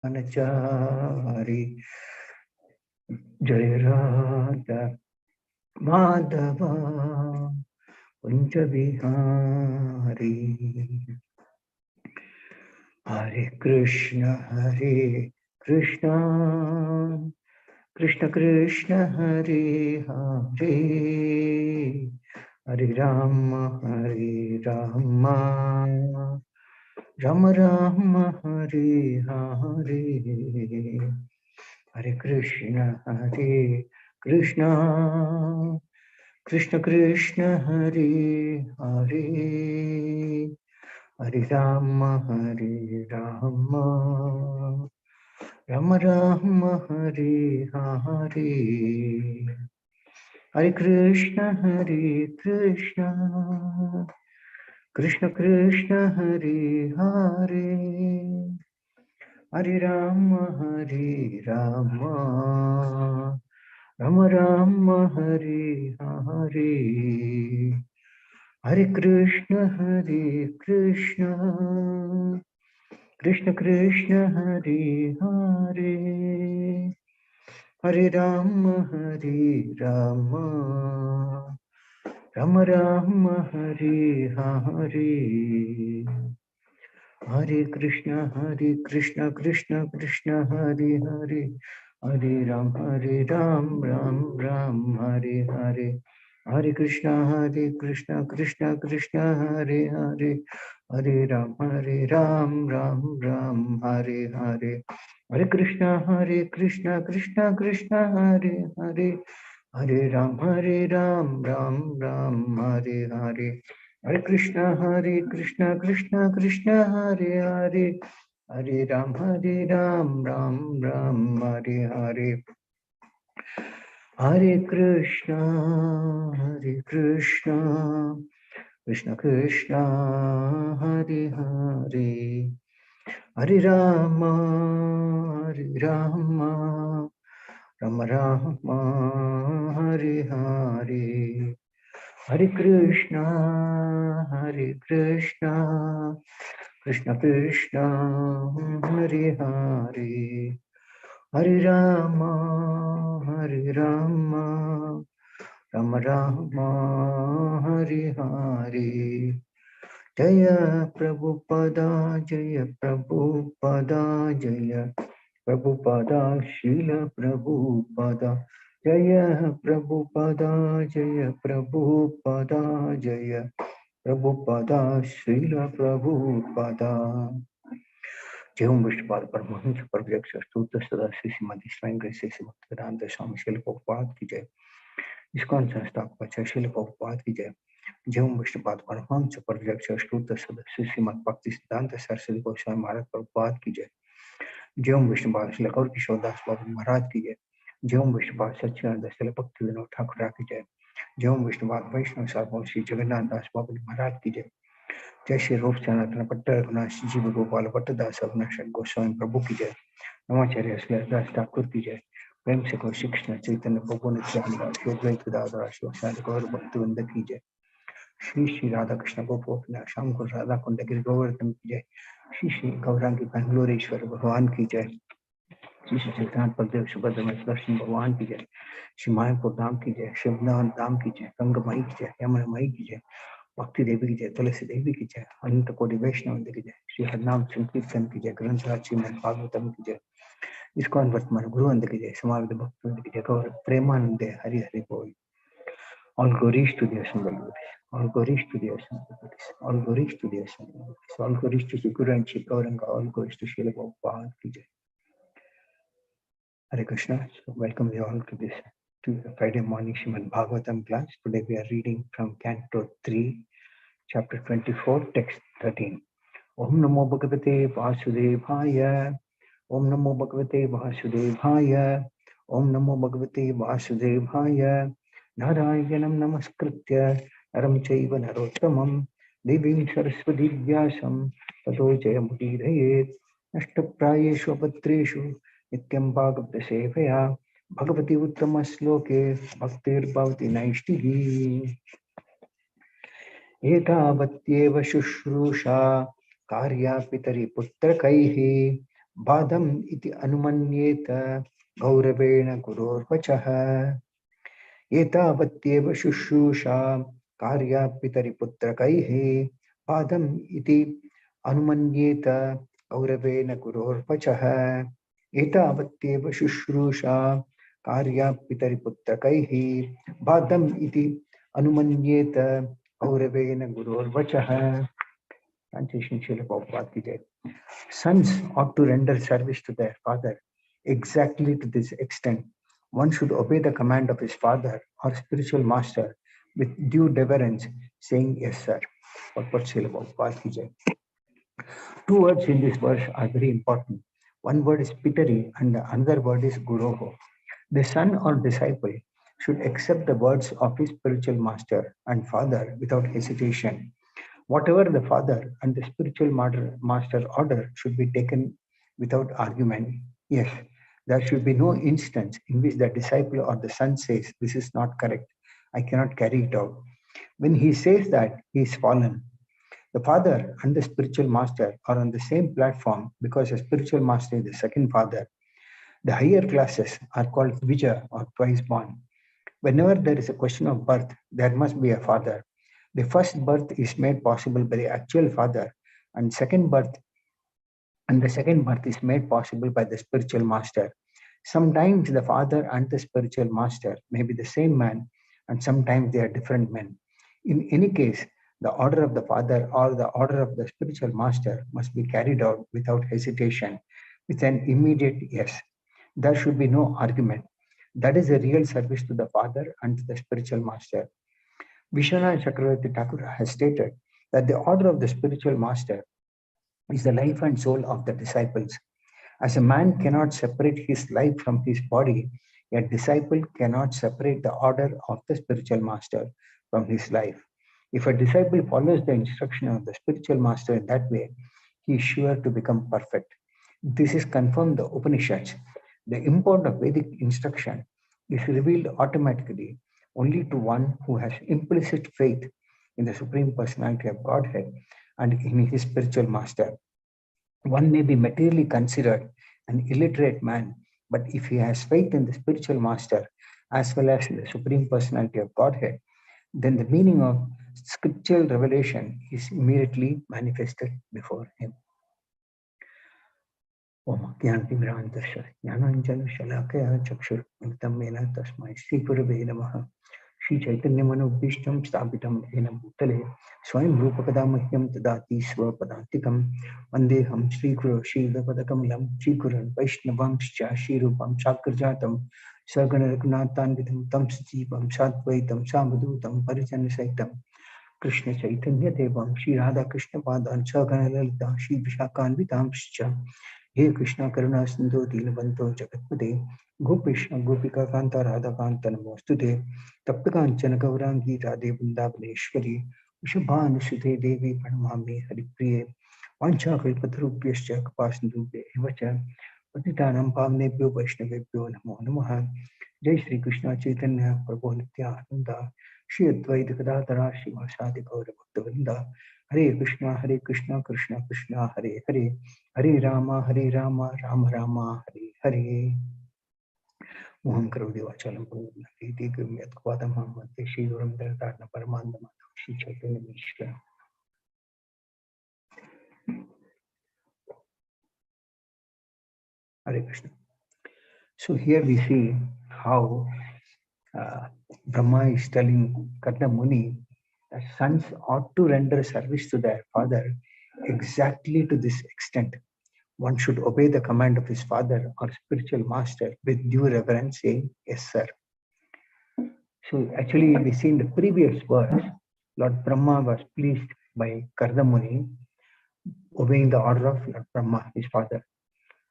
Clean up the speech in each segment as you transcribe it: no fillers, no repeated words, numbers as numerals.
चारी जय राधा माधव कुंज बिहारी। हरे कृष्ण कृष्ण कृष्ण हरे हरे, हरे राम राम राम हरे हरे, हरे कृष्ण कृष्ण कृष्ण कृष्ण हरे हरे, हरे राम राम राम हरे हरे, हरे कृष्ण कृष्ण कृष्ण हरे हरे, हरे राम राम राम हरे हरे, हरे कृष्ण कृष्ण कृष्ण हरे हरे, हरे राम राम राम हरे हरे, हरे कृष्ण कृष्ण कृष्ण हरे हरे, हरे राम राम राम हरे हरे, हरे कृष्ण कृष्ण कृष्ण हरे हरे, हरे राम राम राम हरे हरे, हरे कृष्ण कृष्ण कृष्ण हरे हरे, हरे राम राम राम हरे हरे, हरे कृष्ण कृष्ण कृष्ण हरे हरे, हरे राम राम राम हरे हरे, हरे कृष्ण कृष्ण कृष्ण हरे हरे, हरे राम राम राम हरे हरे, हरे कृष्ण कृष्ण कृष्ण हरे हरे, हरे राम राम राम हरे हरे, जय प्रभुपदा जय प्रभुपदा शील प्रभुपदा, जय प्रभुपदा जय प्रभुपदा शील प्रभुपदा। जय ओम विष्णुपाद परमहंस परमहंस स्तोत्र सदा श्रीमती स्वामी ग्रेसी भक्तिवेदांत स्वामी शील प्रभुपाद की जय। इस्कॉन संस्थापक आचार्य शील प्रभुपाद की जय। जय ओम विष्णुपाद परमहंस परमहंस स्तोत्र सदा श्रीमद भक्ति सिद्धांत सरस्वती गोस्वामी महाराज प्रभुपाद की जय। जय ओम विष्णुपाद श्री गौर किशोरदास बाबू महाराज की जय। जय ओम विष्णुपाद सच्चिदानंद श्री भक्ति विनोद ठाकुर की जय। जय ओम विष्णुपाद वैष्णव सार्वभौम श्री जगन्नाथ दास बाबू महाराज की जय। जय श्री रूप सनातन भट्ट रघुनाथ जीव गोपाल भट्टदास अविनाश गोस्वामी प्रभु की जय। नमाचार्य श्रीदास ठाकुर की जय। प्रेम से को शिक्षण चैतन्य प्रभु नित्यानंद शिव गौर भक्तवृंद की जय। श्री श्री राधा कृष्ण गोपोकनाथ श्याम को राधा कुंड गिरि गोवर्धन की जय। श्री श्री गौरांगी बेंगलोरेश्वर भगवान की जय। श्री श्री चैतन्य बलदेव सुभद्र में दर्शन भगवान की जय। श्री मायापुर धाम की जय। शिवनाथ धाम की जय। गंगमई की जय। यमुनामई की जय। भक्ति देवी की जय। तुलसी देवी की जय। अनंत कोटि वैष्णव की जय। श्री हरनाम संकीर्तन की जय। ग्रंथराज श्रीमद् भागवतम की जय। इस्कॉन वर्तमान गुरुवंद की जय। समावित भक्तवृंद की जय। गौर प्रेमानंद हरि हरि बोल। All glories to the assembled devotees. All glories to the assembled devotees. All glories to the assembled devotees. All glories to Sri Guru and Sri Gauranga. All glories to Srila Prabhupada ki jai. Hare Krishna. So welcome you all to this Friday morning Srimad Bhagavatam class. Today we are reading from Canto 3, Chapter 24, Text 13. Om Namo Bhagavate Vasudevaya. Om Namo Bhagavate Vasudevaya. Om Namo Bhagavate Vasudevaya. नारायणं नमस्कृत्य नरं चैव नरोत्तमं देवीं सरस्वतीं व्यासं ततो जयमुदीरयेत्। नष्टप्रायेषु अपत्रेषु नित्यं भागवतसेवया भगवती उत्तमश्लोके भक्तिर्भवति नैष्टिः। एतावत्येव शुश्रूषा कार्या पितरि पुत्रकैः Badam iti anumanyeta Gauravena Gurorvachaha Etavatyeva Shushusha Karya Pitari Putrakaihi Badam iti Anumanyeta Gauravena Gurorvachaha Etavatyeva Shushusha Karya Pitari Putrakaihi Badam iti Anumanyeta Gauravena Gurorvachaha. Translation Srila Prabhupada ki jai. Sons ought to render service to their father exactly to this extent. One should obey the command of his father or spiritual master with due deference, saying, "Yes, sir." Purport Srila Prabhupada ki jai. Two words in this verse are very important. One word is pitari and the another word is guroho. The son or disciple should accept the words of his spiritual master and father without hesitation. Whatever the father and the spiritual master order should be taken without argument. Yes, there should be no instance in which the disciple or the son says, "This is not correct. I cannot carry it out." When he says that, he is fallen. The father and the spiritual master are on the same platform because a spiritual master is the second father. The higher classes are called Vija or twice born. Whenever there is a question of birth, there must be a father. The first birth is made possible by the actual father, and the second birth is made possible by the spiritual master. Sometimes the father and the spiritual master may be the same man, and sometimes they are different men. In any case, the order of the father or the order of the spiritual master must be carried out without hesitation, with an immediate yes. There should be no argument. That is a real service to the father and to the spiritual master. Vishwanath Chakravarti Thakur has stated that the order of the spiritual master is the life and soul of the disciples. As a man cannot separate his life from his body, a disciple cannot separate the order of the spiritual master from his life. If a disciple follows the instruction of the spiritual master in that way, he is sure to become perfect. This is confirmed in the Upanishads. The import of Vedic instruction is revealed automatically only to one who has implicit faith in the Supreme Personality of Godhead and in his spiritual master. One may be materially considered an illiterate man, but if he has faith in the spiritual master as well as the Supreme Personality of Godhead, then the meaning of scriptural revelation is immediately manifested before him. Om Jnanatimirandasya Jnananjana Shalakaya Chakshurmittam Mena Tasmai Sri Gurave Namaha Shri Chaitanya Manobhishtam Sthapitam Ena Bhutale Swayam Rupakada Mahyam Tadati Swapadantikam Vandeham Sri Guru Shila Padakamalam Sri Gurun Vaishnavamscha Shri Rupam Chakrajatam Sagana Raghunathanvitam Tam Sajivam Sadvaitam Samadutam Parijana Saitam Krishna Chaitanya Devam Shri Radha Krishna Padan Sagana Lalita Shri Vishakhanvitamscha He Krishna Karuna Sindhu Dinabanto Jagatpade Gopishna Gopika Kanta Radha Kanta Namostude Taptakanchana Gaurangi Radhe Vrindavaneshwari Vrishabhanu Sudhe Devi Pranamami Haripriye Vancha Kalpatarubhyascha Kapasindhubhya Evacha Patitanam Pavnebhyo Vaishnavebhyo Namo Namaha Jai Shri Krishna Chaitanya Prabhu Nityananda Shri Advaita Gadadhara Srivasadi Gaura Bhaktavinda Hare Krishna Krishna Krishna Hare Hare Hare Rama Rama Rama Hare Hare Moham Karodi Vachalam Purna Vedi Gumyat Kwadam Hamate Shri Uram Dharna Paramandama Shri Chaitanya Mishra. Hare Krishna. So here we see how Brahma is telling Karna Muni that sons ought to render service to their father exactly to this extent. One should obey the command of his father or spiritual master with due reverence, saying, "Yes, sir." So actually, we see in the previous verse, Lord Brahma was pleased by Kardamuni obeying the order of Lord Brahma, his father.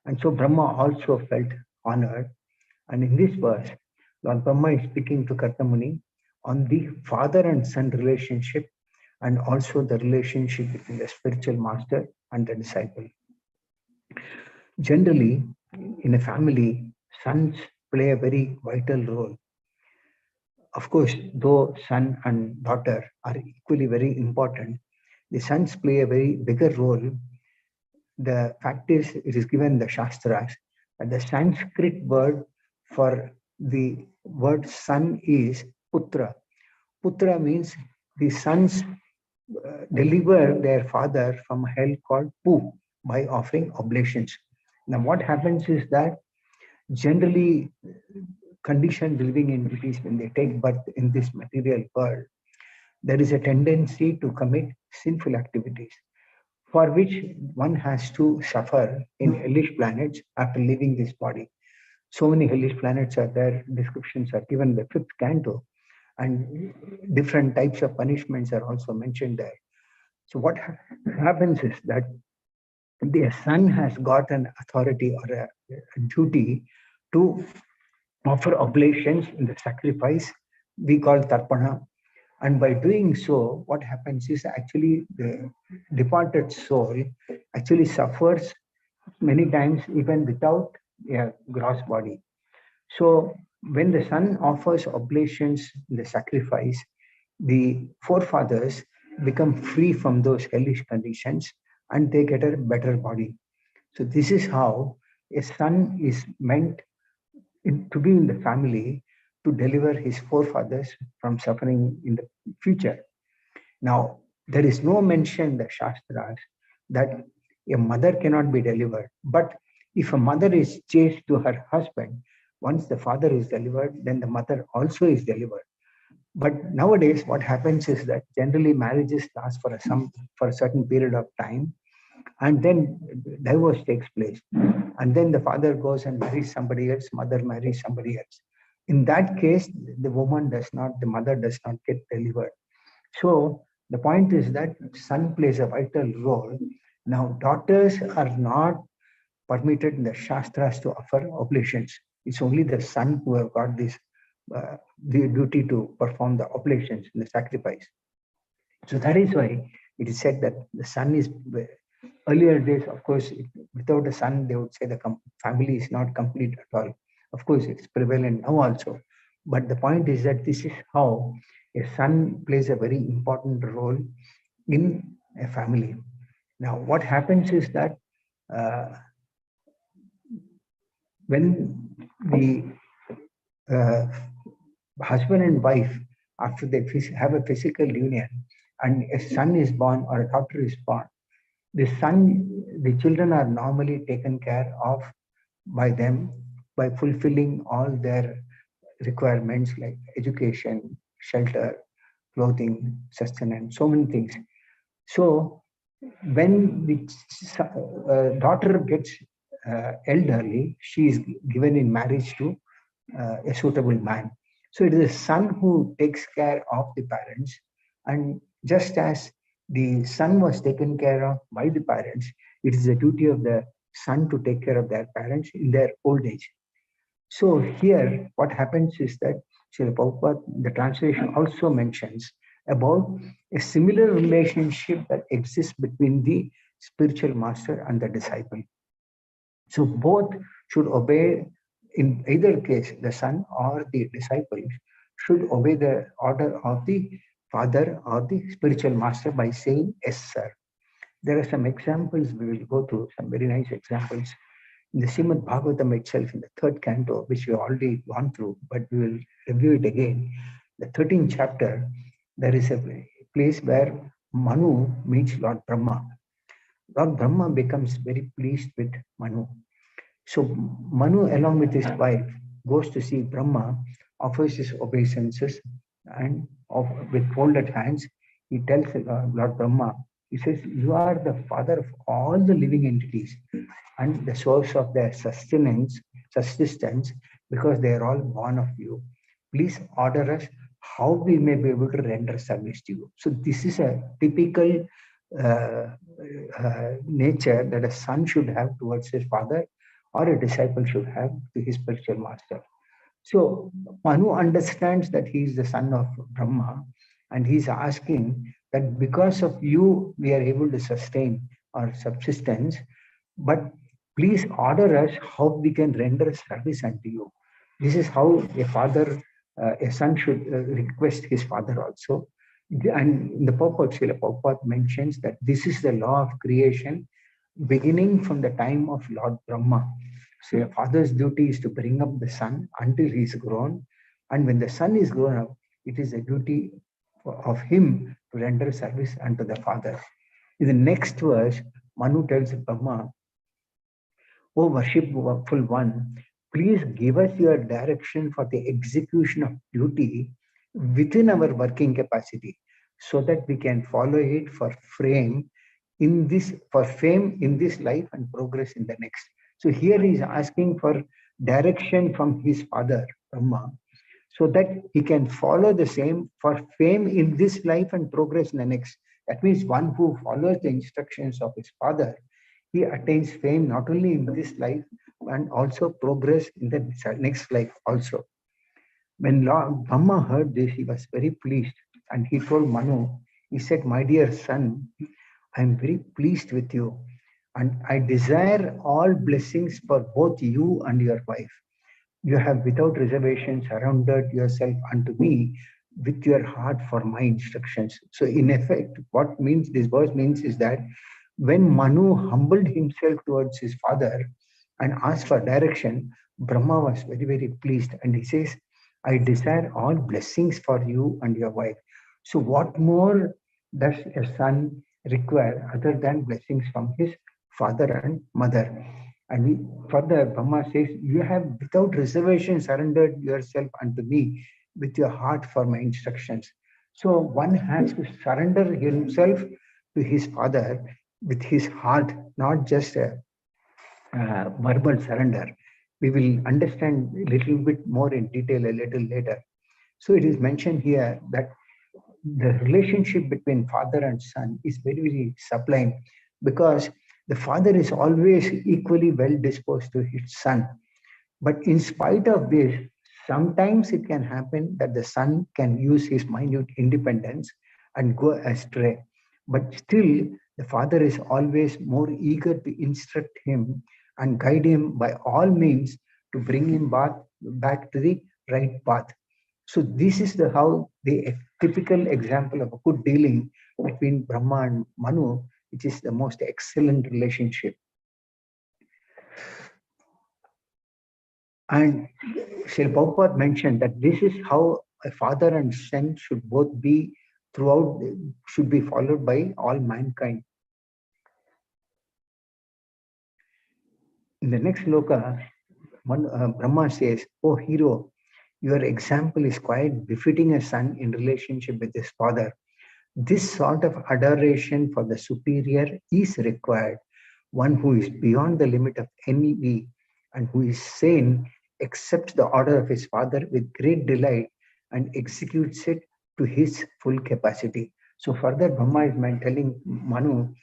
And so Brahma also felt honored. And in this verse, Lord Brahma is speaking to Kardamuni on the father and son relationship and also the relationship between the spiritual master and the disciple. Generally, in a family, sons play a very vital role. Of course, though son and daughter are equally very important, the sons play a very bigger role the fact is, it is given in the Shastras that the Sanskrit word for the word son is putra. Putra means the sons deliver their father from hell called Pu by offering oblations. Now, what happens is that generally conditioned living entities, when they take birth in this material world, there is a tendency to commit sinful activities for which one has to suffer in hellish planets after leaving this body. So many hellish planets are there, descriptions are given in the fifth canto, and different types of punishments are also mentioned there. So what happens is that the son has got an authority or a duty to offer oblations in the sacrifice we call tarpana. And by doing so, what happens is actually the departed soul actually suffers many times even without a gross body. So when the son offers oblations in the sacrifice, the forefathers become free from those hellish conditions and they get a better body. So this is how a son is meant to be in the family to deliver his forefathers from suffering in the future. Now, there is no mention in the Shastras that a mother cannot be delivered. But if a mother is chaste to her husband, once the father is delivered, then the mother also is delivered. But nowadays, what happens is that generally marriages last for a certain period of time, and then divorce takes place, and then the father goes and marries somebody else, mother marries somebody else. In that case, the mother does not get delivered. So the point is that son plays a vital role. Now daughters are not permitted in the Shastras to offer oblations. It's only the son who have got this the duty to perform the oblations in the sacrifice. So that is why it is said that the son is, earlier days, of course, without a son, they would say the family is not complete at all. Of course, it's prevalent now also. But the point is that this is how a son plays a very important role in a family. Now, what happens is that uh, when the uh, husband and wife, after they have a physical union and a son is born or a daughter is born, the children are normally taken care of by them by fulfilling all their requirements like education, shelter, clothing, sustenance, so many things. So when the daughter gets elderly, she is given in marriage to a suitable man. So it is the son who takes care of the parents, and just as the son was taken care of by the parents, it is the duty of the son to take care of their parents in their old age. So here, what happens is that Srila Prabhupada, the translation also mentions about a similar relationship that exists between the spiritual master and the disciple. So both should obey, in either case, the son or the disciple should obey the order of the father or the spiritual master by saying, yes, sir. There are some examples, we will go through some very nice examples in the Srimad Bhagavatam itself, in the third canto, which we have already gone through, but we will review it again. The 13th chapter, there is a place where Manu meets Lord Brahma. Lord Brahma becomes very pleased with Manu. So Manu, along with his wife, goes to see Brahma, offers his obeisances, and with folded hands, he tells Lord Brahma, he says, you are the father of all the living entities and the source of their subsistence, because they are all born of you. Please order us how we may be able to render service to you. So this is a typical nature that a son should have towards his father, or a disciple should have to his spiritual master. So Manu understands that he is the son of Brahma, and he's asking that because of you, we are able to sustain our subsistence, but please order us how we can render service unto you. This is how a son should request his father also. And in the purport, Srila Prabhupada mentions that this is the law of creation beginning from the time of Lord Brahma. So a father's duty is to bring up the son until he is grown. And when the son is grown up, it is a duty of him to render service unto the father. In the next verse, Manu tells Brahma, O worshipful one, please give us your direction for the execution of duty within our working capacity so that we can follow it for fame in this life and progress in the next. So here he is asking for direction from his father, Brahma, so that he can follow the same for fame in this life and progress in the next. That means one who follows the instructions of his father, he attains fame not only in this life and also progress in the next life also. When Lord Brahma heard this, he was very pleased and he told Manu, he said, my dear son, I am very pleased with you and I desire all blessings for both you and your wife. You have without reservation surrendered yourself unto me with your heart for my instructions. So in effect, what means this verse means is that when Manu humbled himself towards his father and asked for direction, Brahma was very, very pleased. And he says, I desire all blessings for you and your wife. So what more does a son require other than blessings from his father and mother? And further, Brahma says, you have without reservation surrendered yourself unto me with your heart for my instructions. So one has to surrender himself to his father with his heart, not just a verbal surrender. We will understand a little bit more in detail a little later. So it is mentioned here that the relationship between father and son is very, very sublime because the father is always equally well disposed to his son. But in spite of this, sometimes it can happen that the son can use his minute independence and go astray. But still, the father is always more eager to instruct him and guide him by all means to bring him back to the right path. So this is how the typical example of a good dealing between Brahma and Manu, which is the most excellent relationship. And Srila Prabhupada mentioned that this is how a father and son should both be throughout, should be followed by all mankind. In the next sloka, Brahma says, "O hero, your example is quite befitting a son in relationship with his father. This sort of adoration for the superior is required. One who is beyond the limit of envy and who is sane accepts the order of his father with great delight and executes it to his full capacity." So further, Brahma is telling Manu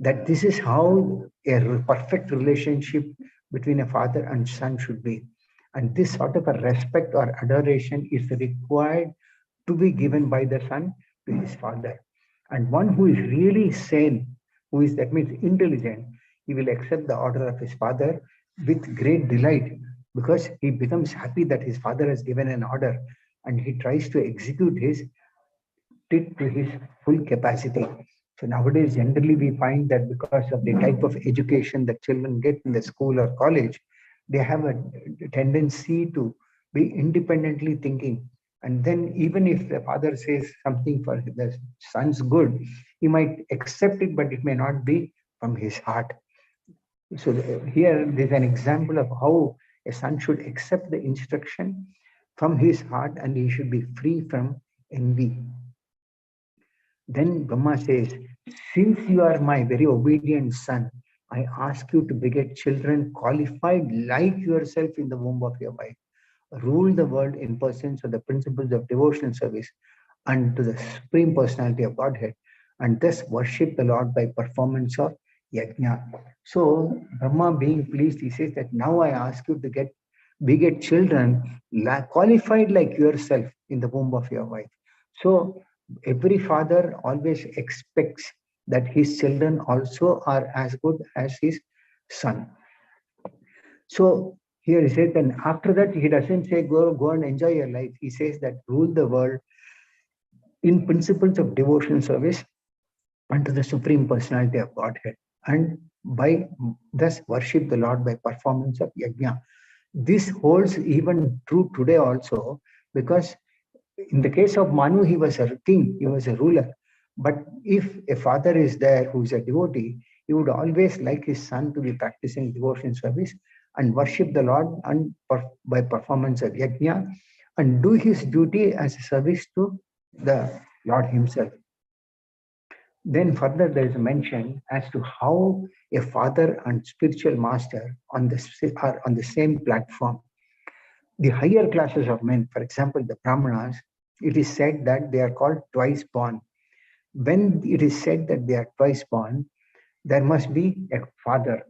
that this is how a perfect relationship between a father and son should be. And this sort of a respect or adoration is required to be given by the son to his father. And one who is really sane, that means intelligent, he will accept the order of his father with great delight because he becomes happy that his father has given an order and he tries to execute it to his full capacity. So nowadays, generally we find that because of the type of education that children get in the school or college, they have a tendency to be independently thinking. And then even if the father says something for the son's good, he might accept it, but it may not be from his heart. So here there's an example of how a son should accept the instruction from his heart and he should be free from envy. Then Brahma says, since you are my very obedient son, I ask you to beget children qualified like yourself in the womb of your wife. Rule the world in pursuance of the principles of devotional service and to the Supreme Personality of Godhead, and thus worship the Lord by performance of yajna. So Brahma being pleased, he says that now I ask you to beget children qualified like yourself in the womb of your wife. So every father always expects that his children also are as good as his son. So here he says, and after that, he doesn't say go and enjoy your life. He says that rule the world in principles of devotional service unto the Supreme Personality of Godhead. And thus worship the Lord by performance of yajna. This holds even true today also, because in the case of Manu, he was a king, he was a ruler. But if a father is there who is a devotee, he would always like his son to be practicing devotion service and worship the Lord by performance of yajna, and do his duty as a service to the Lord himself. Then further there is a mention as to how a father and spiritual master are on the same platform. The higher classes of men, for example, the Brahmanas, it is said that they are called twice born. When it is said that they are twice born, there must be a father.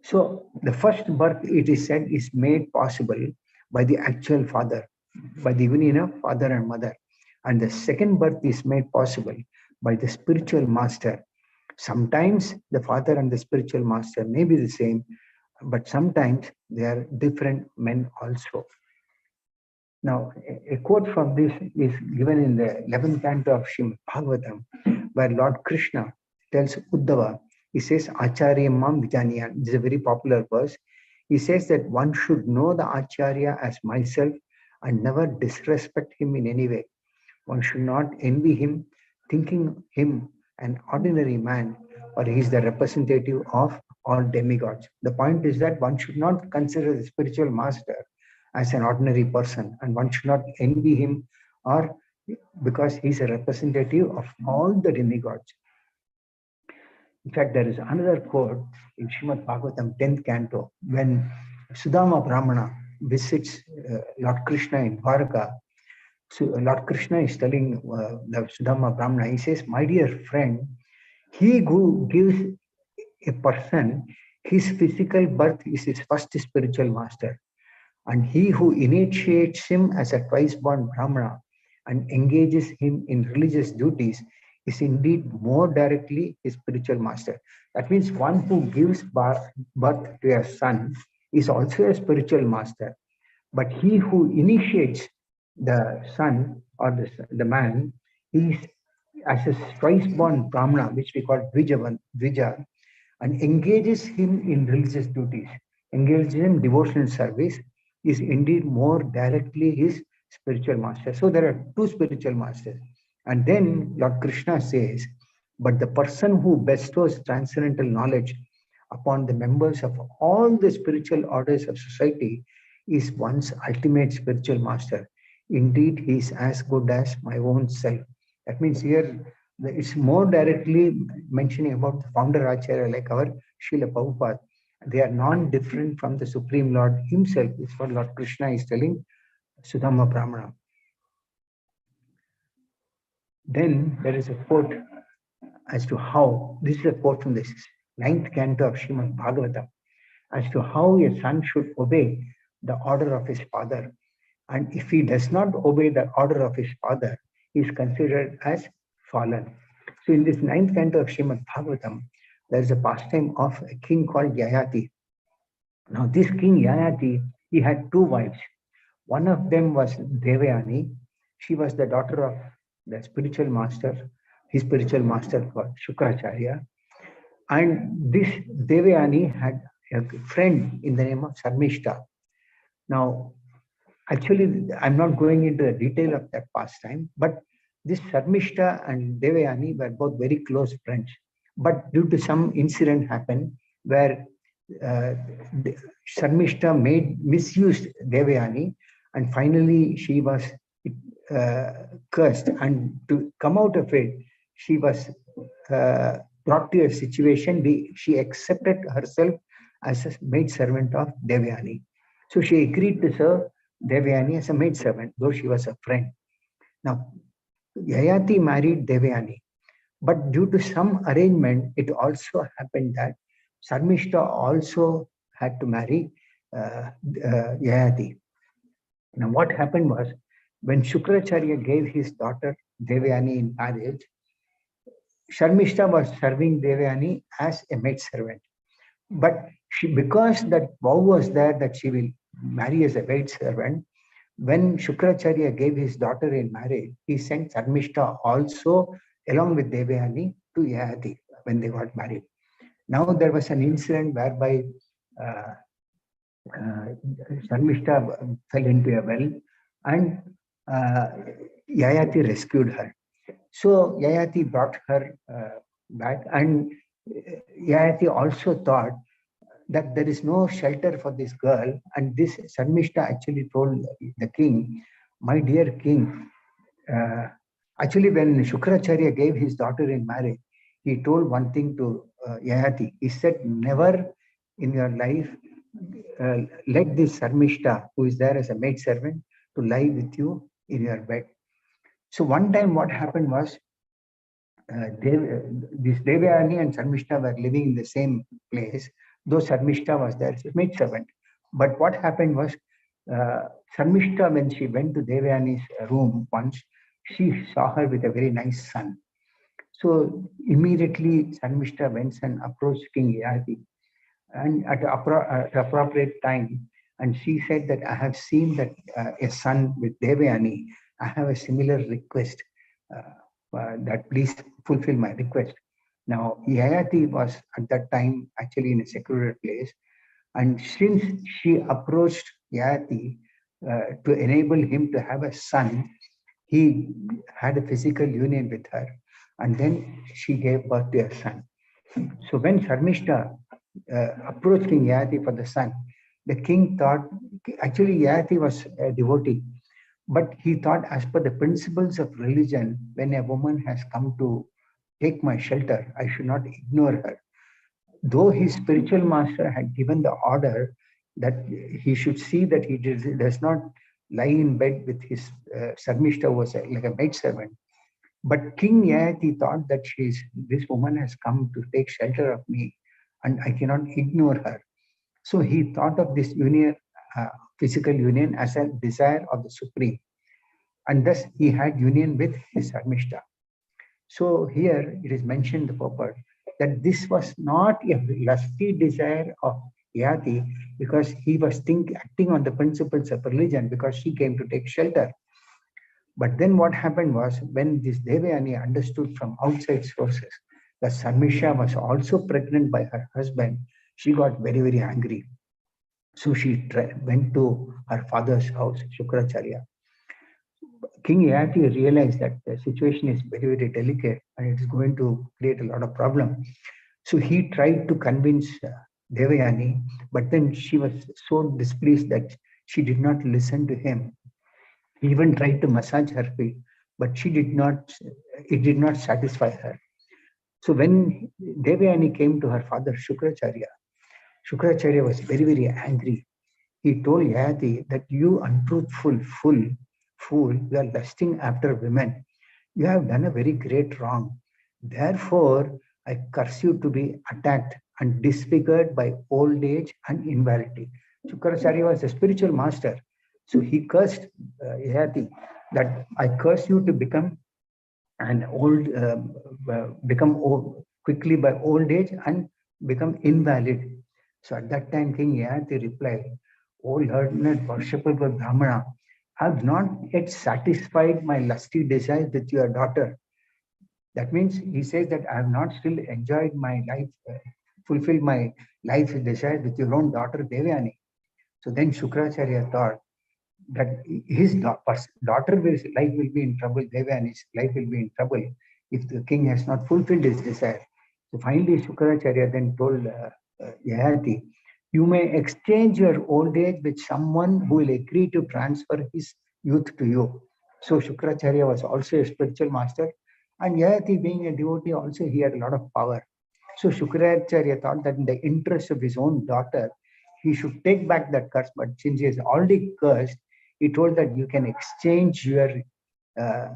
So the first birth, it is said, is made possible by the actual father, by the union of father and mother. And the second birth is made possible by the spiritual master. Sometimes the father and the spiritual master may be the same, but sometimes they are different men also. Now, a quote from this is given in the 11th canto of Srimad Bhagavatam, where Lord Krishna tells Uddhava, he says, Acharya Mam Vijaniyan. This is a very popular verse. He says that one should know the Acharya as myself and never disrespect him in any way. One should not envy him, thinking him an ordinary man, or he is the representative of all demigods. The point is that one should not consider the spiritual master as an ordinary person, and one should not envy him, or because he is a representative of all the demigods. In fact, there is another quote in Srimad Bhagavatam 10th canto, when Sudama Brahmana visits Lord Krishna in Dwarka. So Lord Krishna is telling the Sudama Brahmana, he says, my dear friend, he who gives a person his physical birth is his first spiritual master. And he who initiates him as a twice-born Brahmana and engages him in religious duties is indeed more directly his spiritual master. That means one who gives birth to a son is also a spiritual master. But he who initiates the son or the man, he is as a twice-born Brahmana, which we call Dvija, and engages him in religious duties, engages in devotional service, is indeed more directly his spiritual master. So there are two spiritual masters. And then Lord Krishna says, but the person who bestows transcendental knowledge upon the members of all the spiritual orders of society is one's ultimate spiritual master. Indeed, he is as good as my own self. That means here it's more directly mentioning about the founder Acharya, like our Srila Prabhupada. They are non-different from the Supreme Lord himself. It's what Lord Krishna is telling Sudama Brahmana. Then there is a quote as to how, this is a quote from the 9th canto of Srimad Bhagavatam, as to how a son should obey the order of his father. And if he does not obey the order of his father, he is considered as fallen. So in this 9th canto of Srimad Bhagavatam, there is a pastime of a king called Yayati. Now this king Yayati, he had two wives. One of them was Devayani. She was the daughter of the spiritual master, his spiritual master called Shukracharya. And this Devayani had a friend in the name of Sarmishta. Now, actually, I'm not going into the detail of that pastime, but this Sarmishta and Devayani were both very close friends. But due to some incident happened where Sarmishta misused Devayani, and finally she was cursed. And to come out of it, she was brought to a situation she accepted herself as a maid servant of Devayani. So she agreed to serve Devayani as a maid servant, though she was a friend. Now, Yayati married Devayani, but due to some arrangement, it also happened that Sarmishta also had to marry Yayati. Now, what happened was, when Shukracharya gave his daughter Devayani in marriage, Sarmishta was serving Devayani as a maid servant. But because that vow was there that she will marry as a maid servant, when Shukracharya gave his daughter in marriage, he sent Sarmishta also along with Devayani to Yayati when they got married. Now there was an incident whereby uh, Sharmishta fell into a well, and uh, Yayati rescued her. So Yayati brought her back, and Yayati also thought that there is no shelter for this girl. And this Sharmishta actually told the king, "My dear king, uh, actually when Shukracharya gave his daughter in marriage, he told one thing to Yayati. He said, never in your life uh, let this Sharmishta, who is there as a maid servant, to lie with you in your bed." So one time what happened was, this Devayani and Sharmishta were living in the same place, though Sharmishta was there as a maid servant. But what happened was, Sharmishta, when she went to Devayani's room once, she saw her with a very nice son. So immediately Sharmishta went and approached King Yayati, and at appropriate time, and she said that I have seen that a son with Devayani. I have a similar request, that please fulfill my request. Now Yayati was at that time actually in a secluded place, and since she approached Yayati to enable him to have a son, he had a physical union with her, and then she gave birth to a son. So when Sharmishta approached King Yayati for the son, the king thought, actually Yayati was a devotee, but he thought, as per the principles of religion, when a woman has come to take my shelter, I should not ignore her. Though his spiritual master had given the order that he should see that he does not lie in bed with his Sharmishta, was like a maid servant. But King Yayati thought that this woman has come to take shelter of me, and I cannot ignore her. So he thought of this union, physical union, as a desire of the Supreme. And thus he had union with his Sharmishta. So here it is mentioned, the purport, that this was not a lusty desire of Yati, because he was acting on the principles of religion, because she came to take shelter. But then what happened was, when this Devayani understood from outside sources that Sharmisha was also pregnant by her husband, she got very, very angry. So she went to her father's house, Shukracharya. King Yati realized that the situation is very, very delicate and it is going to create a lot of problem. So he tried to convince Devayani, but then she was so displeased that she did not listen to him. He even tried to massage her feet, but it did not satisfy her. So when Devayani came to her father Shukracharya, Shukracharya was very, very angry. He told Yayati that you untruthful fool, you are lusting after women. You have done a very great wrong. Therefore, I curse you to be attacked and disfigured by old age and invalidity. Shukracharya was a spiritual master. So he cursed Yayati that I curse you to become become old quickly by old age and become invalid. So at that time, King Yayati replied, O learned worshipable Brahmana, I have not yet satisfied my lusty desires with your daughter. That means he says that I have not still enjoyed my life, fulfilled my life desires with your own daughter Devayani. So then Shukracharya thought that his daughter life will be in trouble, Devayani's life will be in trouble if the king has not fulfilled his desire. So finally Shukracharya then told Yayati, you may exchange your old age with someone who will agree to transfer his youth to you. So Shukracharya was also a spiritual master, and Yayati being a devotee also, he had a lot of power. So Shukracharya thought that in the interest of his own daughter, he should take back that curse. But since he has already cursed, he told that you can exchange your uh,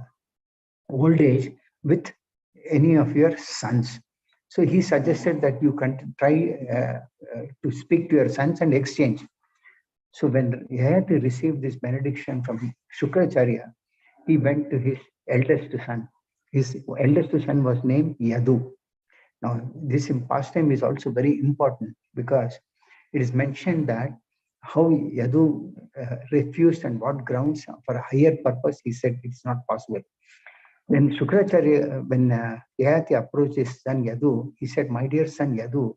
old age with any of your sons. So he suggested that you can try to speak to your sons and exchange. So when Yayati received this benediction from Shukracharya, he went to his eldest son. His eldest son was named Yadu. Now, this pastime is also very important because it is mentioned that how Yadu refused and what grounds for a higher purpose, he said it's not possible. When Shukracharya, when Yayati approached his son Yadu, he said, "My dear son Yadu,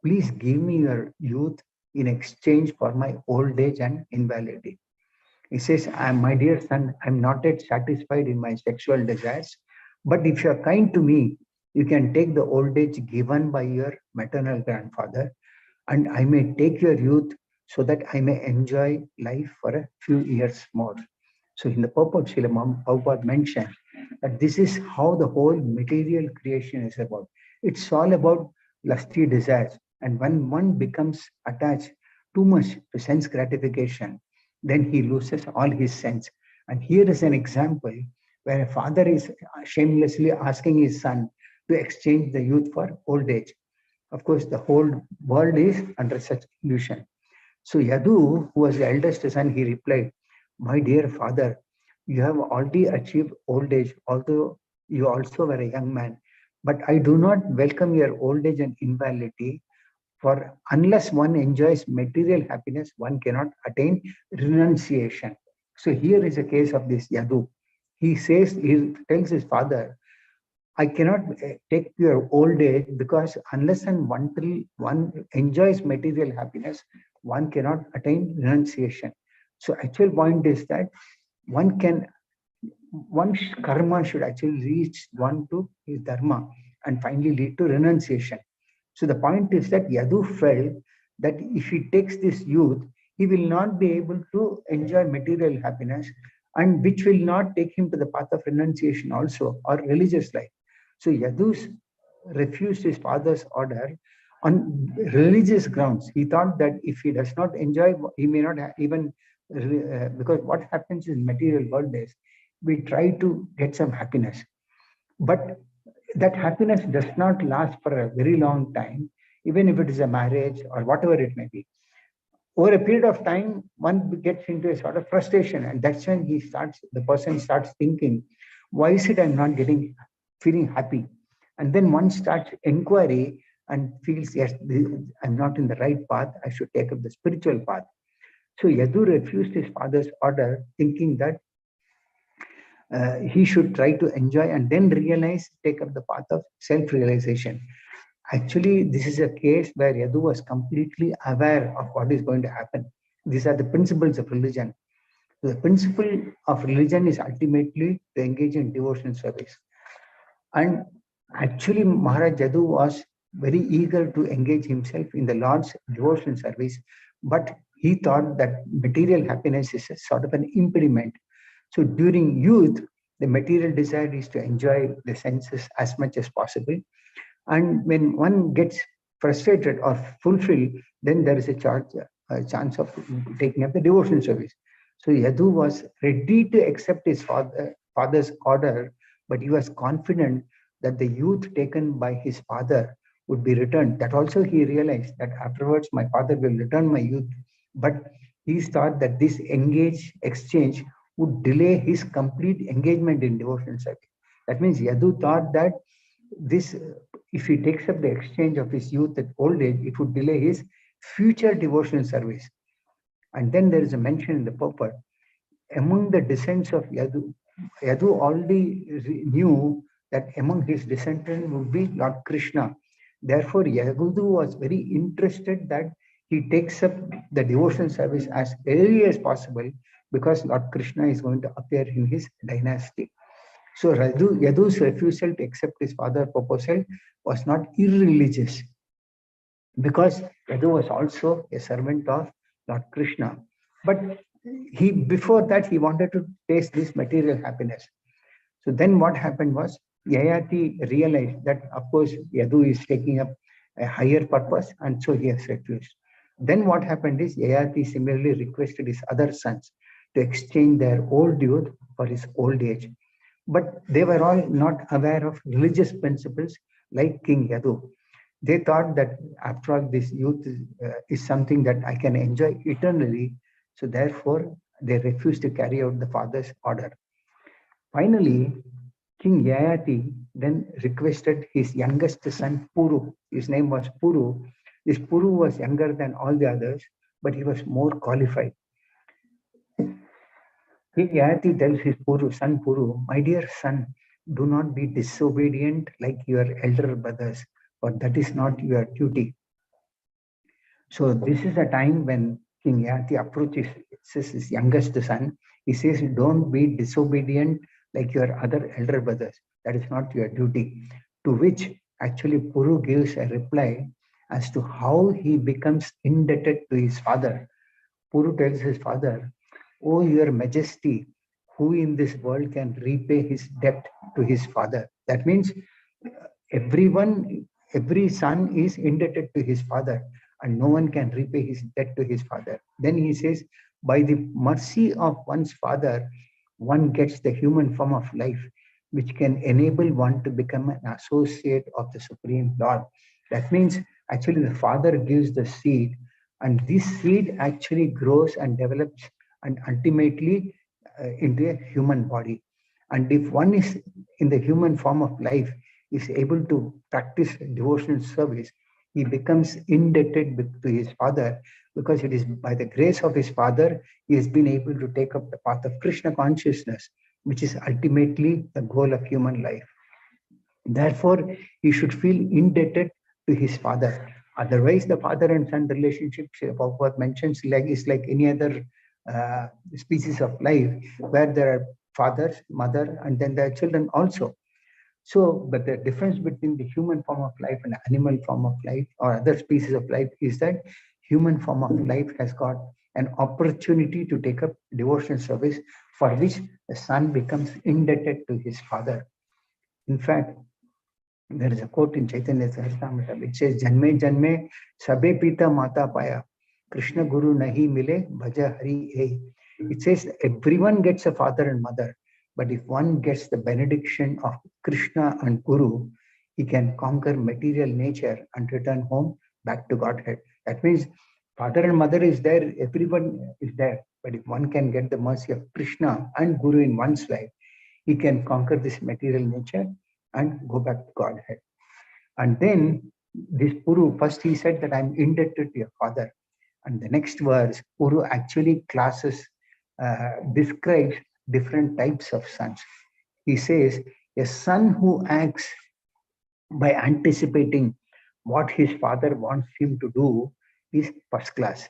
please give me your youth in exchange for my old age and invalidity." He says, "My dear son, I'm not yet satisfied in my sexual desires, but if you're kind to me, you can take the old age given by your maternal grandfather, and I may take your youth so that I may enjoy life for a few years more." So in the purport, Srila Prabhupada mentioned that this is how the whole material creation is about. It's all about lusty desires. And when one becomes attached too much to sense gratification, then he loses all his sense. And here is an example where a father is shamelessly asking his son to exchange the youth for old age. Of course, the whole world is under such illusion. So Yadu, who was the eldest son, he replied, "My dear father, you have already achieved old age, although you also were a young man. But I do not welcome your old age and invalidity, for unless one enjoys material happiness, one cannot attain renunciation." So here is a case of this Yadu. He tells his father, "I cannot take your old age because unless and until one enjoys material happiness, one cannot attain renunciation." So actual point is that one can one's karma should actually reach one to his dharma and finally lead to renunciation. So the point is that Yadu felt that if he takes this youth, he will not be able to enjoy material happiness, and which will not take him to the path of renunciation also or religious life. So Yadu refused his father's order on religious grounds. He thought that if he does not enjoy, he may not even, because what happens in material world is we try to get some happiness, but that happiness does not last for a very long time, even if it is a marriage or whatever it may be. Over a period of time, one gets into a sort of frustration, and that's when the person starts thinking, why is it I'm not feeling happy? And then one starts inquiry and feels, yes, I'm not in the right path, I should take up the spiritual path. So Yadu refused his father's order, thinking that he should try to enjoy and then take up the path of self-realization. Actually, this is a case where Yadu was completely aware of what is going to happen. These are the principles of religion. The principle of religion is ultimately to engage in devotional service. And actually, Maharaj Yadu was very eager to engage himself in the Lord's devotional service, but he thought that material happiness is a sort of an impediment. So during youth, the material desire is to enjoy the senses as much as possible. And when one gets frustrated or fulfilled, then there is a chance of taking up the devotional service. So Yadu was ready to accept his father's order, but he was confident that the youth taken by his father would be returned. That also he realized that afterwards my father will return my youth, but he thought that this exchange would delay his complete engagement in devotional service. That means Yadu thought that this, if he takes up the exchange of his youth at old age, it would delay his future devotional service. And then there is a mention in the purport, among the descendants of Yadu, Yadu already knew that among his descendants would be Lord Krishna. Therefore, Yadu was very interested that he takes up the devotional service as early as possible, because Lord Krishna is going to appear in his dynasty. So Yadu's refusal to accept his father's proposal was not irreligious, because Yadu was also a servant of Lord Krishna. But before that, he wanted to taste this material happiness. So then what happened was, Yayati realized that, of course, Yadu is taking up a higher purpose, and so he has refused. Then what happened is, Yayati similarly requested his other sons to exchange their old youth for his old age. But they were all not aware of religious principles like King Yadu. They thought that after all, this youth is something that I can enjoy eternally. So therefore, they refused to carry out the father's order. Finally, King Yayati then requested his youngest son, Puru. His name was Puru. This Puru was younger than all the others, but he was more qualified. King Yayati tells his son Puru, my dear son, do not be disobedient like your elder brothers, for that is not your duty. So this is a time when King Yati approaches his youngest son. He says, don't be disobedient like your other elder brothers. That is not your duty. To which actually Puru gives a reply as to how he becomes indebted to his father. Puru tells his father, "O your majesty, who in this world can repay his debt to his father?" That means everyone, every son is indebted to his father, and no one can repay his debt to his father. Then he says, by the mercy of one's father, one gets the human form of life, which can enable one to become an associate of the Supreme Lord. That means actually the father gives the seed, and this seed actually grows and develops and ultimately into a human body. And if one is in the human form of life, is able to practice devotional service, he becomes indebted to his father, because it is by the grace of his father he has been able to take up the path of Krishna consciousness, which is ultimately the goal of human life. Therefore, he should feel indebted to his father. Otherwise, the father and son relationship, Prabhupada mentions, is like any other species of life, where there are fathers, mother, and then there are children also. So, but the difference between the human form of life and animal form of life or other species of life is that human form of life has got an opportunity to take up devotional service, for which the son becomes indebted to his father. In fact, there is a quote in Chaitanya Charitamrita which says, "Janme janme sabe pita mata paya, Krishna Guru nahi mile, bhaja hari hai." It says everyone gets a father and mother, but if one gets the benediction of Krishna and Guru, he can conquer material nature and return home back to Godhead. That means father and mother is there, everyone is there, but if one can get the mercy of Krishna and Guru in one's life, he can conquer this material nature and go back to Godhead. And then this Puru, first he said that I'm indebted to your father. And the next verse, Puru actually describes different types of sons. He says, a son who acts by anticipating what his father wants him to do is first class.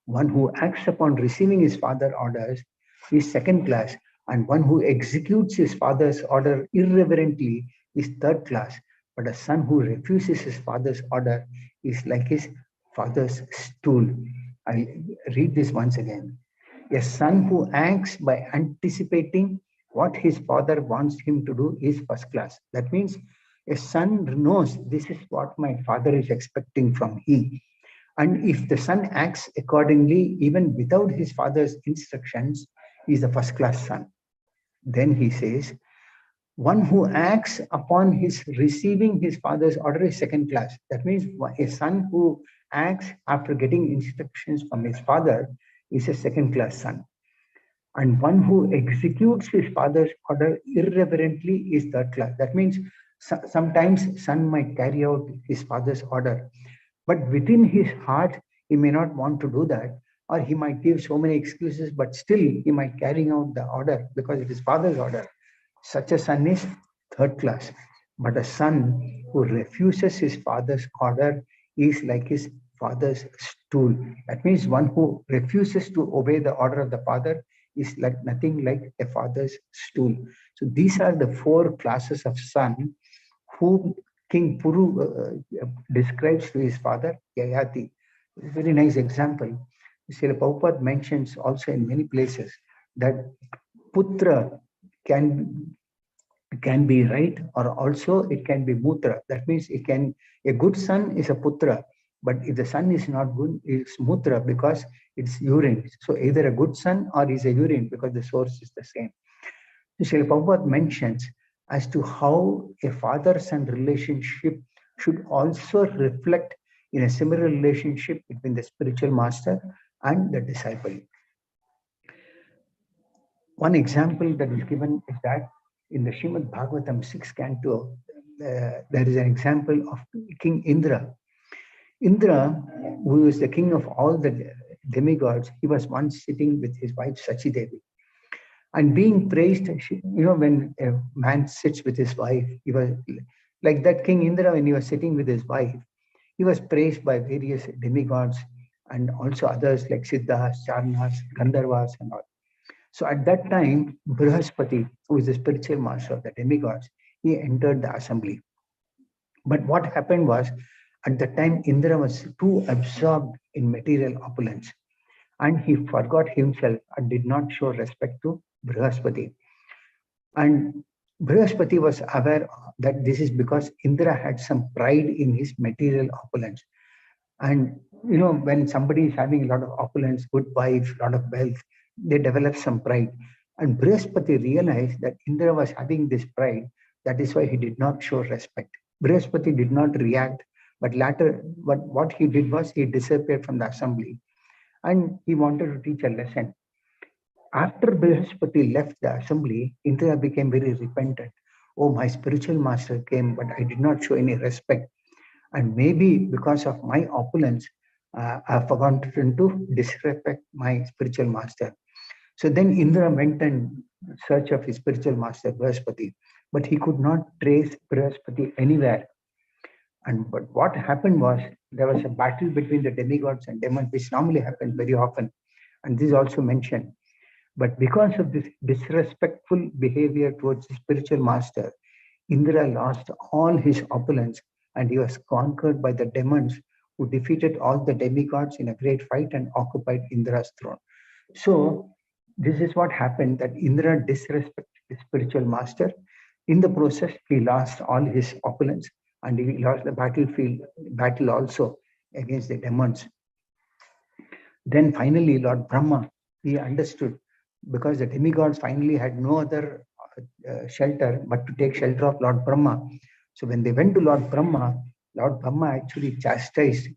One who acts upon receiving his father's orders is second class, and one who executes his father's order irreverently is third class. But a son who refuses his father's order is like his father's stool. I read this once again. A son who acts by anticipating what his father wants him to do is first class. That means a son knows this is what my father is expecting from me. And if the son acts accordingly, even without his father's instructions, he is a first class son. Then he says, one who acts upon his receiving his father's order is second class. That means a son who acts after getting instructions from his father is a second class son. And one who executes his father's order irreverently is third class. That means sometimes son might carry out his father's order, but within his heart, he may not want to do that, or he might give so many excuses, but still he might carry out the order because it is father's order. Such a son is third class. But a son who refuses his father's order is like his father's stool. That means one who refuses to obey the order of the father is like nothing like a father's stool. So these are the four classes of son who King Puru describes to his father Yayati. Very nice example. Srila Prabhupada mentions also in many places that putra can be right, or also it can be mutra. That means a good son is a putra, but if the son is not good, it's mutra because it's urine. So either a good son or is a urine because the source is the same. Srila Prabhupada mentions as to how a father-son relationship should also reflect in a similar relationship between the spiritual master and the disciple. One example that is given is that in the Srimad Bhagavatam 6th canto, there is an example of King Indra. Indra, who is the king of all the demigods, he was once sitting with his wife Sachi Devi. And being praised, when a man sits with his wife, he was like that King Indra, when he was sitting with his wife, he was praised by various demigods and also others like Siddhas, Charnas, Gandharvas, and all. So at that time, Brihaspati, who is the spiritual master of the demigods, he entered the assembly. But what happened was, at the time, Indra was too absorbed in material opulence, and he forgot himself and did not show respect to Brihaspati. And Brihaspati was aware that this is because Indra had some pride in his material opulence. And when somebody is having a lot of opulence, good wife, a lot of wealth, they develop some pride. And Brihaspati realized that Indra was having this pride. That is why he did not show respect. Brihaspati did not react, but later, what he did was he disappeared from the assembly and he wanted to teach a lesson. After Brihaspati left the assembly, Indra became very repentant. Oh, my spiritual master came, but I did not show any respect. And maybe because of my opulence, I've forgotten to disrespect my spiritual master. So then Indra went in search of his spiritual master, Brihaspati, but he could not trace Brihaspati anywhere. But what happened was there was a battle between the demigods and demons, which normally happens very often. And this is also mentioned. But because of this disrespectful behavior towards the spiritual master, Indra lost all his opulence and he was conquered by the demons who defeated all the demigods in a great fight and occupied Indra's throne. So this is what happened, that Indra disrespected his spiritual master. In the process, he lost all his opulence and he lost the battle also against the demons. Then finally, Lord Brahma, he understood, because the demigods finally had no other shelter but to take shelter of Lord Brahma. So when they went to Lord Brahma actually chastised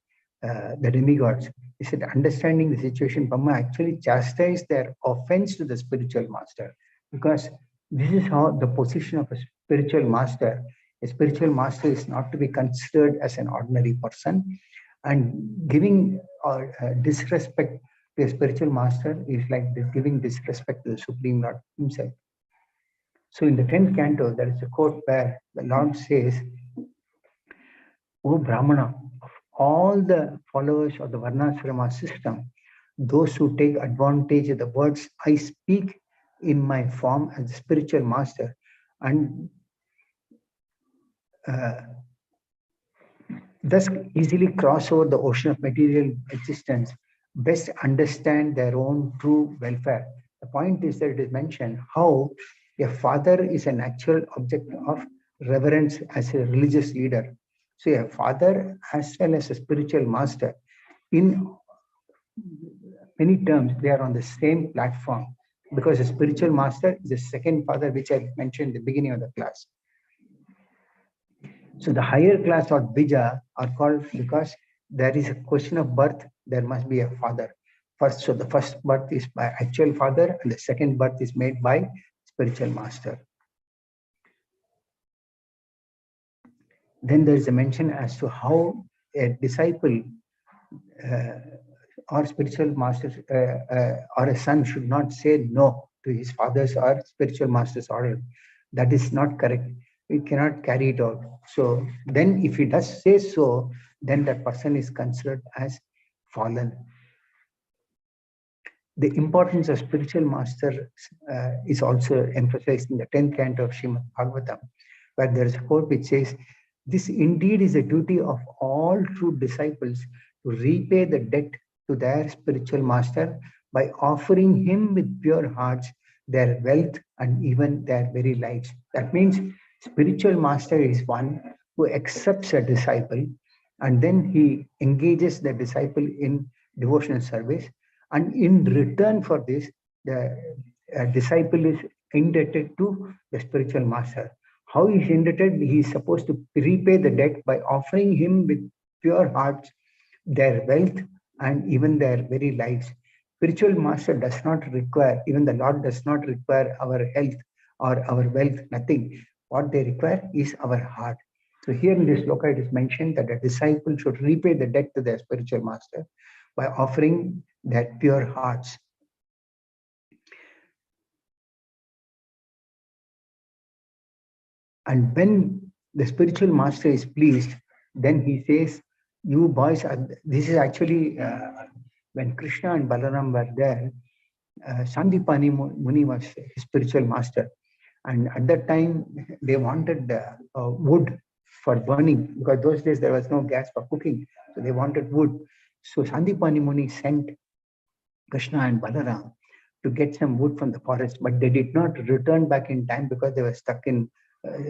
the demigods. He said, understanding the situation, Brahma actually chastised their offense to the spiritual master, because this is how the position of a spiritual master. A spiritual master is not to be considered as an ordinary person, and giving or disrespect to a spiritual master is like giving disrespect to the Supreme Lord himself. So in the 10th canto, there is a quote where the Lord says, O Brahmana, of all the followers of the Varnashrama system, those who take advantage of the words I speak in my form as a spiritual master and thus easily cross over the ocean of material existence, best understand their own true welfare. The point is that it is mentioned how a father is an actual object of reverence as a religious leader. So a father as well as a spiritual master, in many terms, they are on the same platform, because a spiritual master is the second father, which I mentioned in the beginning of the class. So the higher class or Bija are called because there is a question of birth, there must be a father. So the first birth is by actual father and the second birth is made by spiritual master. Then there is a mention as to how a disciple or spiritual master or a son should not say no to his father's or spiritual master's order. That is not correct. We cannot carry it out. So then if he does say so, then that person is considered as fallen. The importance of spiritual master is also emphasized in the 10th canto of Srimad Bhagavatam, where there is a quote which says, this indeed is a duty of all true disciples to repay the debt to their spiritual master by offering him with pure hearts their wealth and even their very lives. That means spiritual master is one who accepts a disciple and then he engages the disciple in devotional service, and in return for this, the disciple is indebted to the spiritual master. How is indebted? He is supposed to repay the debt by offering him with pure hearts their wealth and even their very lives. Spiritual master does not require, even the Lord does not require our health or our wealth, nothing. What they require is our heart. So here in this sloka, it is mentioned that a disciple should repay the debt to their spiritual master by offering their pure hearts. And when the spiritual master is pleased, then he says, you boys are, this is actually when Krishna and Balaram were there, Sandipani Muni was his spiritual master. And at that time, they wanted wood for burning, because those days there was no gas for cooking. So they wanted wood. So Sandipani Muni sent Krishna and Balaram to get some wood from the forest, but they did not return back in time because they were stuck in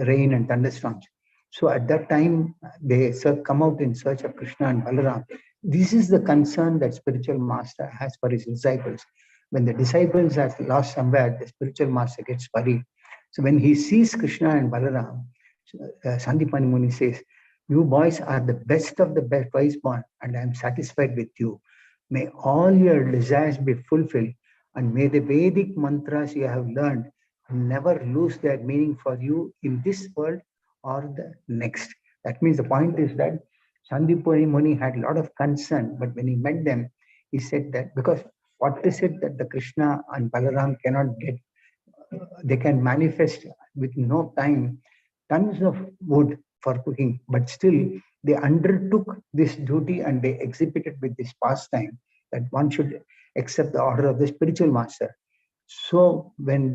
rain and thunderstorms. So at that time, they come out in search of Krishna and Balaram. This is the concern that spiritual master has for his disciples. When the disciples are lost somewhere, the spiritual master gets worried. So when he sees Krishna and Balaram, Sandipani Muni says, you boys are the best of the best wise born, and I am satisfied with you. May all your desires be fulfilled, and may the Vedic mantras you have learned never lose their meaning for you in this world or the next. That means the point is that Sandipani Muni had a lot of concern, but when he met them, he said that because what is it that the Krishna and Balaram cannot get? They can manifest with no time tons of wood for cooking, but still they undertook this duty and they exhibited with this pastime that one should accept the order of the spiritual master. So when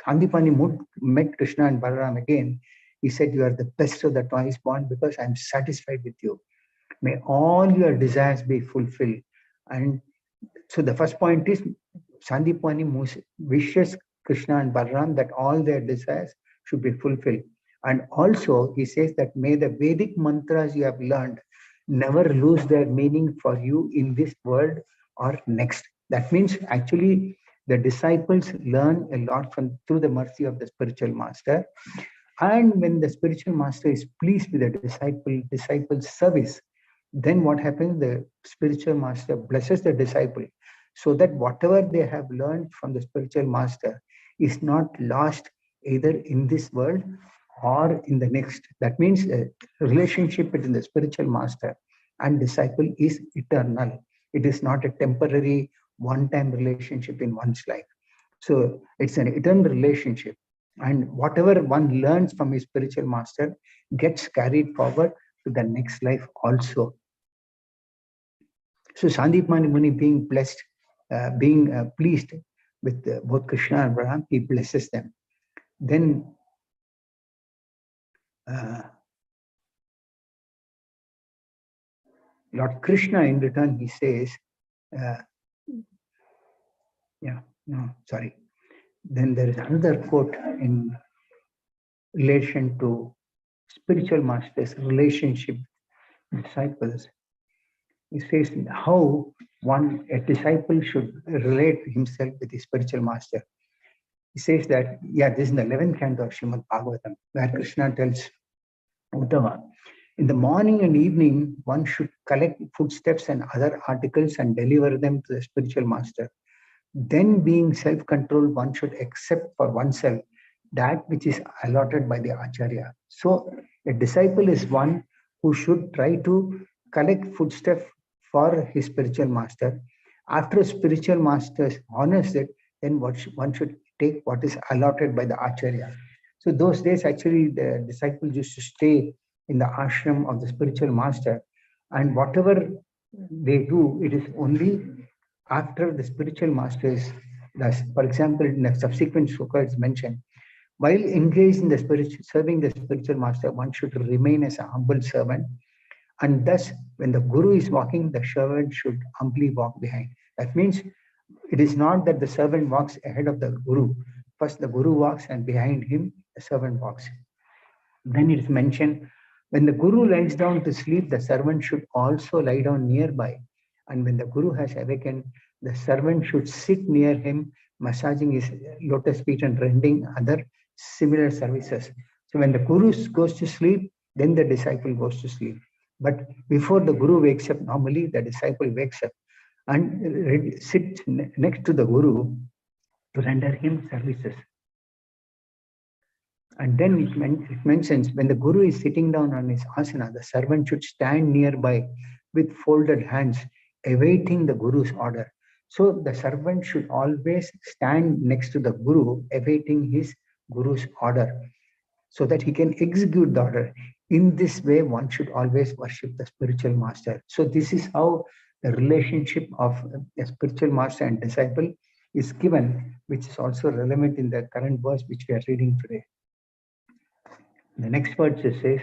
Kandipani met Krishna and Balaram again, he said, you are the best of the twice born because I am satisfied with you. May all your desires be fulfilled. And so the first point is Sandipani wishes Krishna and Balaram that all their desires should be fulfilled. And also he says that may the Vedic mantras you have learned never lose their meaning for you in this world or next. That means actually the disciples learn a lot through the mercy of the spiritual master. And when the spiritual master is pleased with the disciple's service, then what happens? The spiritual master blesses the disciple so that whatever they have learned from the spiritual master is not lost either in this world or in the next. That means the relationship between the spiritual master and disciple is eternal. It is not a temporary one-time relationship in one's life. So it's an eternal relationship. And whatever one learns from his spiritual master gets carried forward to the next life also. So Sandipani Muni being blessed, pleased with both Krishna and Balaram, he blesses them. Then Lord Krishna in return, he says, Then there is another quote in relation to spiritual masters' relationship with disciples. He says how a disciple should relate himself with his spiritual master. He says that, this is the 11th canto of Srimad Bhagavatam, where Krishna tells Uddhava, in the morning and evening, one should collect footsteps and other articles and deliver them to the spiritual master. Then being self-controlled, one should accept for oneself that which is allotted by the Acharya. So a disciple is one who should try to collect footsteps for his spiritual master. After a spiritual master honors it, then one should take what is allotted by the Acharya. So those days, actually, the disciples used to stay in the ashram of the spiritual master, and whatever they do, it is only after the spiritual master is thus. For example, in the subsequent shloka it's mentioned, while engaged in the serving the spiritual master, one should remain as a humble servant. And thus, when the guru is walking, the servant should humbly walk behind. That means it is not that the servant walks ahead of the guru. First, the guru walks, and behind him, the servant walks. Then it is mentioned, when the guru lies down to sleep, the servant should also lie down nearby. And when the guru has awakened, the servant should sit near him, massaging his lotus feet and rendering other similar services. So when the guru goes to sleep, then the disciple goes to sleep. But before the guru wakes up, normally the disciple wakes up and sits next to the guru to render him services. And then it mentions, when the guru is sitting down on his asana, the servant should stand nearby with folded hands, awaiting the guru's order. So the servant should always stand next to the guru, awaiting his guru's order. so that he can execute the order. In this way, one should always worship the spiritual master. So this is how the relationship of a spiritual master and disciple is given, which is also relevant in the current verse which we are reading today. The next verse says,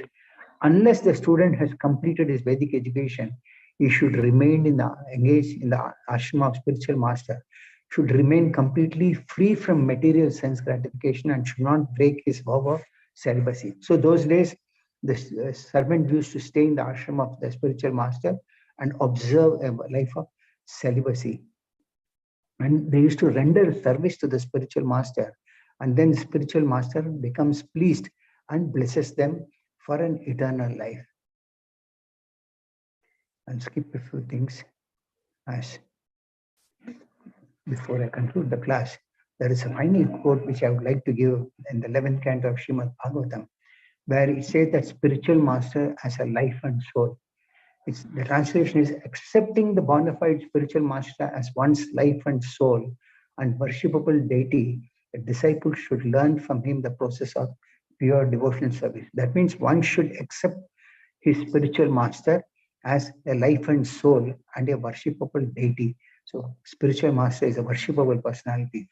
unless the student has completed his Vedic education, he should remain engaged in the ashrama of spiritual master, should remain completely free from material sense gratification, and should not break his vow of celibacy. So those days, the servant used to stay in the ashram of the spiritual master and observe a life of celibacy. And they used to render service to the spiritual master, and then the spiritual master becomes pleased and blesses them for an eternal life. I'll skip a few things as before I conclude the class. There is a final quote which I would like to give in the 11th canto of Srimad Bhagavatam, where it says that spiritual master as a life and soul. The translation is accepting the bona fide spiritual master as one's life and soul and worshipable deity. A disciple should learn from him the process of pure devotional service. That means one should accept his spiritual master as a life and soul and a worshipable deity. So spiritual master is a worshipable personality.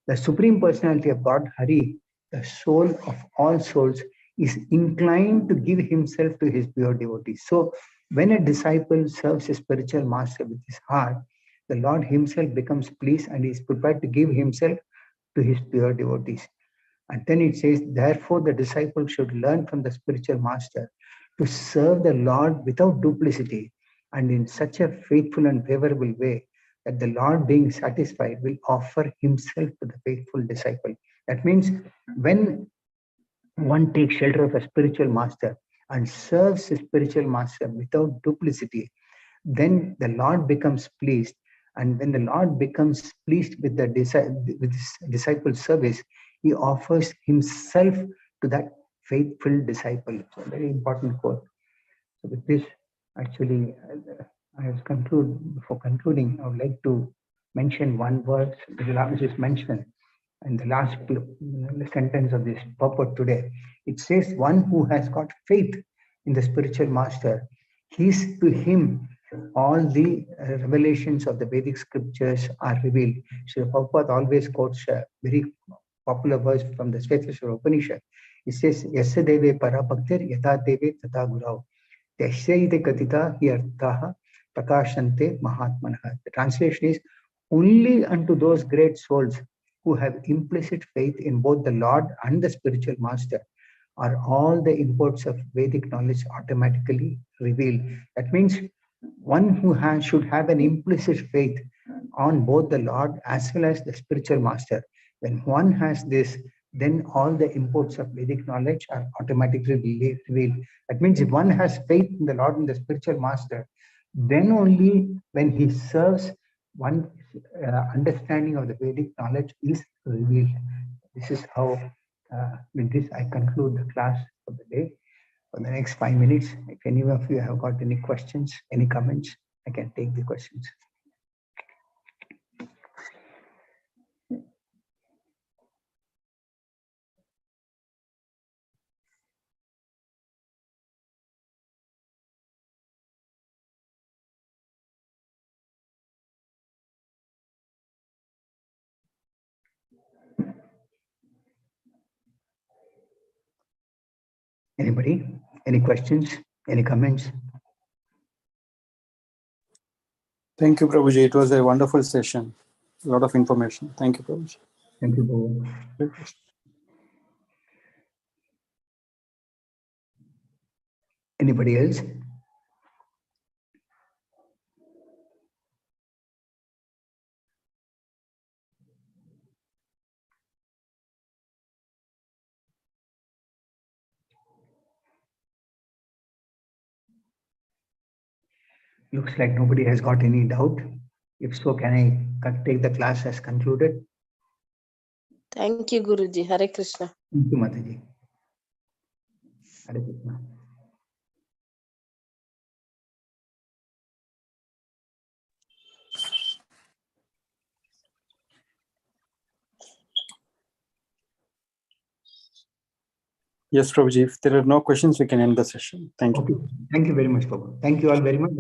The Supreme Personality of God, Hari, the soul of all souls, is inclined to give himself to his pure devotees. So when a disciple serves a spiritual master with his heart, the Lord himself becomes pleased and is prepared to give himself to his pure devotees. And then it says, therefore the disciple should learn from the spiritual master to serve the Lord without duplicity and in such a faithful and favorable way that the Lord, being satisfied, will offer himself to the faithful disciple. That means when one takes shelter of a spiritual master and serves a spiritual master without duplicity, then the Lord becomes pleased. And when the Lord becomes pleased with his disciple service, he offers himself to that faithful disciple. So, a very important quote. So with this, actually, I have concluded. Before concluding, I would like to mention one verse which is mentioned in the last sentence of this purport today. It says, one who has got faith in the spiritual master, to him all the revelations of the Vedic scriptures are revealed. Srila Prabhupada always quotes a very popular verse from the Svetasvara Upanishad. It says, Yasya deve para bhaktir yata deve tata gurau. Tasyaite katita hi prakashante mahatmanaha. The translation is, only unto those great souls who have implicit faith in both the Lord and the spiritual master are all the imports of Vedic knowledge automatically revealed. That means one who should have an implicit faith on both the Lord as well as the spiritual master. When one has this, then all the imports of Vedic knowledge are automatically revealed. That means if one has faith in the Lord and the spiritual master, then only when he serves, one understanding of the Vedic knowledge is revealed. This is how, with this, I conclude the class for the day. For the next 5 minutes, if any of you have got any questions, any comments, I can take the questions. Anybody? Any questions? Any comments? Thank you, Prabhuji. It was a wonderful session. A lot of information. Thank you, Prabhuji. Thank you, Prabhu. Anybody else? Looks like nobody has got any doubt. If so, can I take the class as concluded? Thank you, Guruji. Hare Krishna. Thank you, Mataji. Hare Krishna. Yes, Prabhuji. If there are no questions, we can end the session. Thank you. Okay. Thank you very much, Prabhu. Thank you all very much.